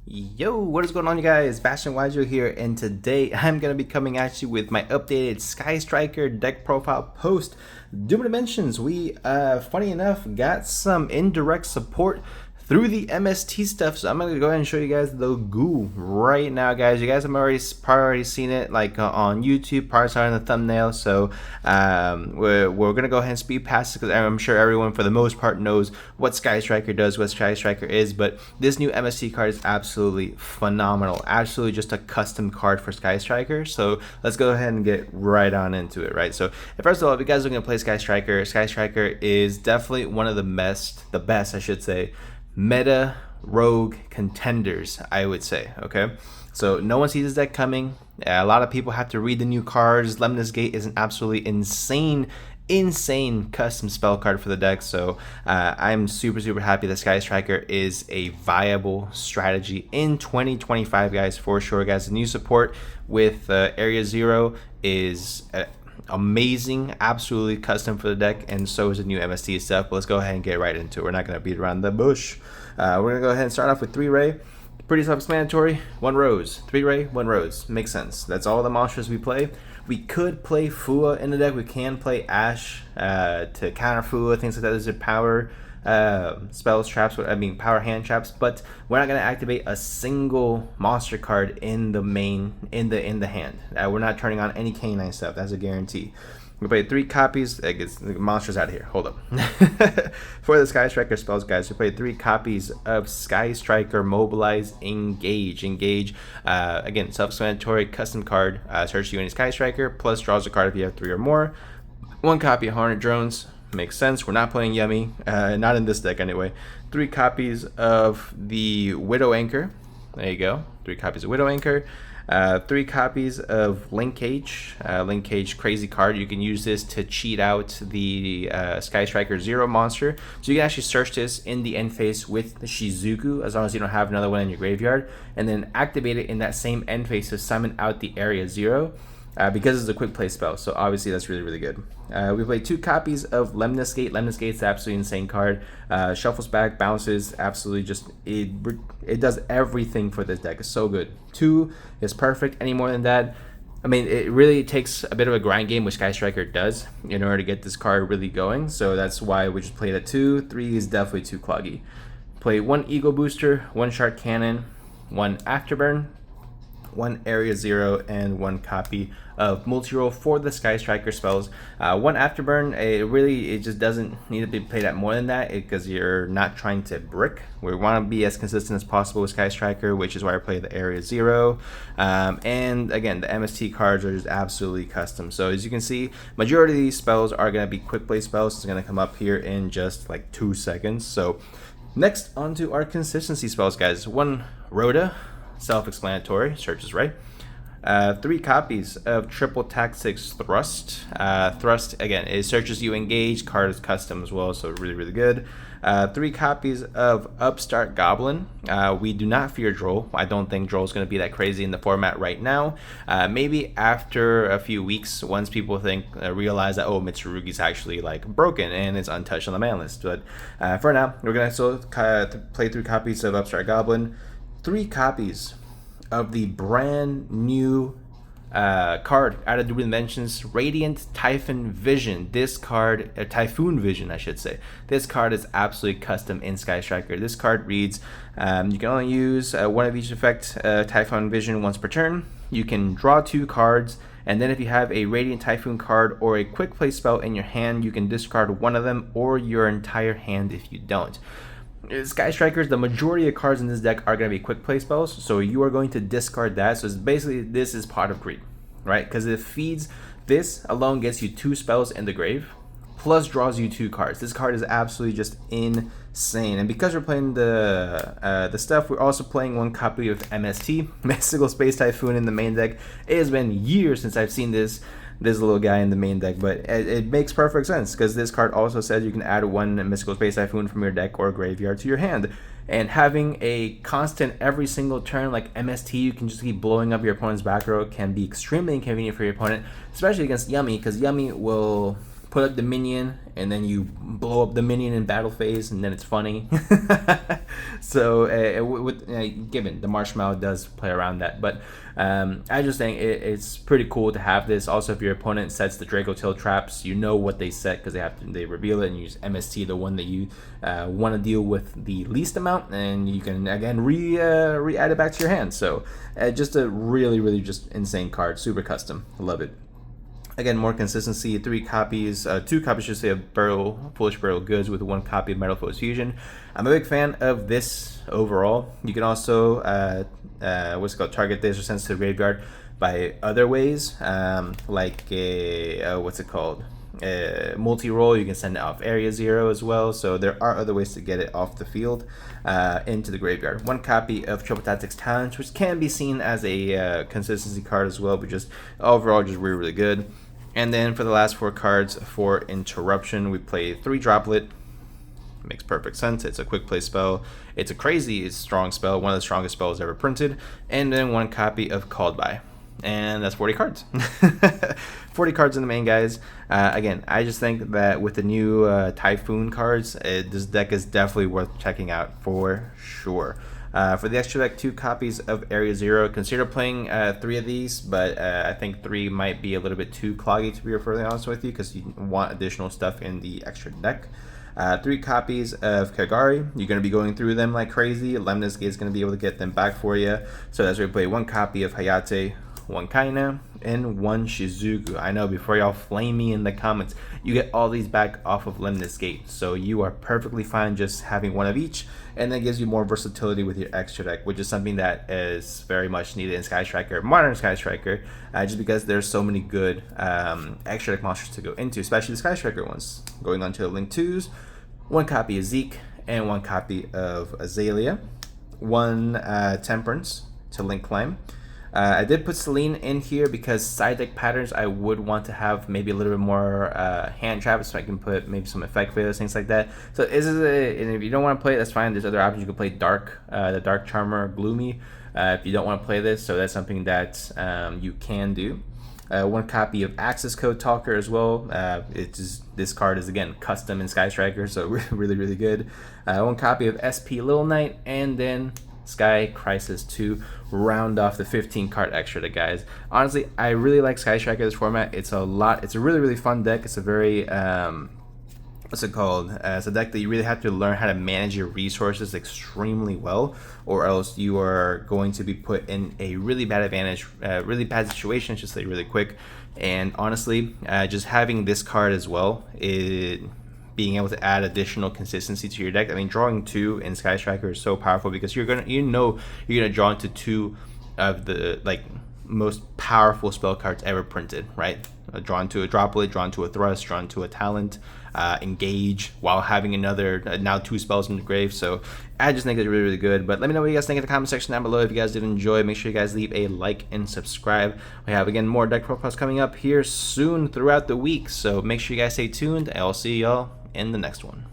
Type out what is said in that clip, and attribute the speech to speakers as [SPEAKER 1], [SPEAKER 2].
[SPEAKER 1] Yo, what is going on, you guys? BashtianYgo here, and today I'm going to be coming at you with my updated Sky Striker deck profile post. DOOD Dimensions, we, funny enough, got some indirect support through the MST stuff, so I'm going to go ahead and show you guys the goo right now, guys. You guys have probably seen it like on YouTube, probably saw it in the thumbnail, so we're going to go ahead and speed past it because I'm sure everyone for the most part knows what Sky Striker does, what Sky Striker is, but this new MST card is absolutely phenomenal. Absolutely just a custom card for Sky Striker, so let's go ahead and get right on into it, right? So first of all, if you guys are going to play Sky Striker is definitely one of the best, I should say, meta rogue contenders, I would say. Okay, so no one sees this deck coming. A lot of people have to read the new cards. Lemnis Gate is an absolutely insane custom spell card for the deck, so I'm super happy that Sky Striker is a viable strategy in 2025, guys, for sure, guys. The new support with Area Zero is amazing, absolutely custom for the deck, and so is the new MST stuff. But let's go ahead and get right into it. We're not going to beat around the bush. We're going to go ahead and start off with 3-ray. Pretty self-explanatory. 1 Rose. 3-ray, 1 Rose. Makes sense. That's all the monsters we play. We could play Fua in the deck. We can play Ash to counter Fua, things like that. Those are power spells, traps, power hand traps, but we're not going to activate a single monster card in the hand. We're not turning on any canine stuff. That's a guarantee. We play 3 copies. I guess the monster's out of here. Hold up. For the Sky Striker spells, guys, we play 3 copies of Sky Striker Mobilize Engage. Again, self-explanatory, custom card. Search you any Sky Striker, plus draws a card if you have 3 or more. 1 copy of Hornet Drones. Makes sense. We're not playing Yummy, not in this deck anyway. 3 copies of the Widow Anchor. There you go. 3 copies of Widow Anchor. 3 copies of Linkage. Linkage, crazy card. You can use this to cheat out the Sky Striker Zero monster. So you can actually search this in the end phase with the Shizuku, as long as you don't have another one in your graveyard, and then activate it in that same end phase to summon out the Area Zero. Because it's a quick play spell, so obviously that's really good. We play 2 copies of Lemnis Gate. Lemnis Gate's an absolutely insane card. Shuffles back, bounces, absolutely just it does everything for this deck. It's so good. 2 is perfect. Any more than that, I mean, it really takes a bit of a grind game, which Sky Striker does, in order to get this card really going. So that's why we just played at 2. 3 is definitely too cloggy. Play 1 Ego Booster, 1 Shark Cannon, 1 Afterburn, 1 Area Zero, and 1 copy of multi-roll for the Sky Striker spells. 1 Afterburn, it just doesn't need to be played at more than that because you're not trying to brick. We want to be as consistent as possible with Sky Striker, which is why I play the Area Zero. And again, the MST cards are just absolutely custom. So as you can see, majority of these spells are going to be quick play spells. It's going to come up here in just like 2 seconds. So next, onto our consistency spells, guys. 1 Rhoda. Self-explanatory, searches right. 3 copies of Triple Tactics Thrust. Thrust, again, it searches you engage, card is custom as well, so really good. 3 copies of Upstart Goblin. We do not fear Droll. I don't think Droll is going to be that crazy in the format right now. Maybe after a few weeks, once people realize that, oh, Mitsurugi's actually like broken and it's untouched on the man list. But for now, we're going to still play 3 copies of Upstart Goblin. 3 copies of the brand new card out of DOOD Dimensions, Radiant Typhoon Vision. This card, Typhoon Vision, I should say. This card is absolutely custom in Sky Striker. This card reads, you can only use 1 of each effect, Typhoon Vision, once per turn. You can draw 2 cards, and then if you have a Radiant Typhoon card or a quick play spell in your hand, you can discard 1 of them or your entire hand if you don't. Sky Strikers, the majority of cards in this deck are going to be quick play spells, so you are going to discard that. So it's basically, this is Pot of Greed, right? Because it feeds, this alone gets you 2 spells in the grave, plus draws you 2 cards. This card is absolutely just insane. And because we're playing the stuff, we're also playing 1 copy of MST, Mystical Space Typhoon, in the main deck. It has been years since I've seen this little guy in the main deck, but it makes perfect sense because this card also says you can add 1 Mystical Space Typhoon from your deck or graveyard to your hand. And having a constant every single turn like MST, you can just keep blowing up your opponent's back row, can be extremely inconvenient for your opponent, especially against Yummy, because Yummy will put up the minion and then you blow up the minion in battle phase, and then it's funny. So given the marshmallow does play around that, but I just think it's pretty cool to have this. Also, if your opponent sets the Draco Tail traps, you know what they set because they reveal it, and you use MST, the one that you want to deal with the least amount, and you can again re-add it back to your hand. So just a really just insane card, super custom, love it. Again, more consistency, 2 copies should say, of Foolish Burial Goods with 1 copy of Metal Foes Fusion. I'm a big fan of this overall. You can also, target this or send it to the graveyard by other ways, like multi-roll. You can send it off Area 0 as well, so there are other ways to get it off the field into the graveyard. 1 copy of Triple Tactics Talent, which can be seen as a consistency card as well, but just overall just really good. And then for the last 4 cards for Interruption, we play 3 Droplet. Makes perfect sense. It's a quick play spell. It's a crazy strong spell, one of the strongest spells ever printed. And then 1 copy of Called By. And that's 40 cards. 40 cards in the main, guys. Again, I just think that with the new Typhoon cards, this deck is definitely worth checking out for sure. For the extra deck, 2 copies of Area 0. Consider playing 3 of these, but I think 3 might be a little bit too cloggy, to be perfectly honest with you, because you want additional stuff in the extra deck. 3 copies of Kagari. You're going to be going through them like crazy. Lemnis Gate is going to be able to get them back for you. So that's where we play 1 copy of Hayate, 1 Kaina, and 1 Shizuku. I know, before y'all flame me in the comments, you get all these back off of Lemnis Gate, so you are perfectly fine just having 1 of each, and that gives you more versatility with your extra deck, which is something that is very much needed in Sky Striker, modern Sky Striker, just because there's so many good extra deck monsters to go into, especially the Sky Striker ones. Going on to the Link 2s, 1 copy of Zeke and 1 copy of Azalea, 1 Temperance to Link Climb. I did put Celine in here because side deck patterns, I would want to have maybe a little bit more hand traps, so I can put maybe some effect failures, things like that. So and if you don't want to play it, that's fine. There's other options. You can play Dark, the Dark Charmer, Gloomy, if you don't want to play this. So that's something that you can do. 1 copy of Access Code Talker as well. This card is again custom in Sky Striker, so really good. 1 copy of SP Little Knight, and then Sky Crisis to round off the 15 card extra deck, guys. Honestly, I really like Sky Striker, this format. It's a really fun deck. It's a very it's a deck that you really have to learn how to manage your resources extremely well, or else you are going to be put in a really bad situation, just like really quick. And honestly, just having this card as well, being able to add additional consistency to your deck. I mean, drawing 2 in Sky Striker is so powerful because you're gonna draw into 2 of the most powerful spell cards ever printed, right? Drawn to a Droplet, drawn to a Thrust, drawn to a Talent, Engage, while having another now 2 spells in the grave. So I just think it's really good. But let me know what you guys think in the comment section down below. If you guys did enjoy, make sure you guys leave a like and subscribe. We have again more deck profiles coming up here soon throughout the week, so make sure you guys stay tuned. I'll see y'all in the next one.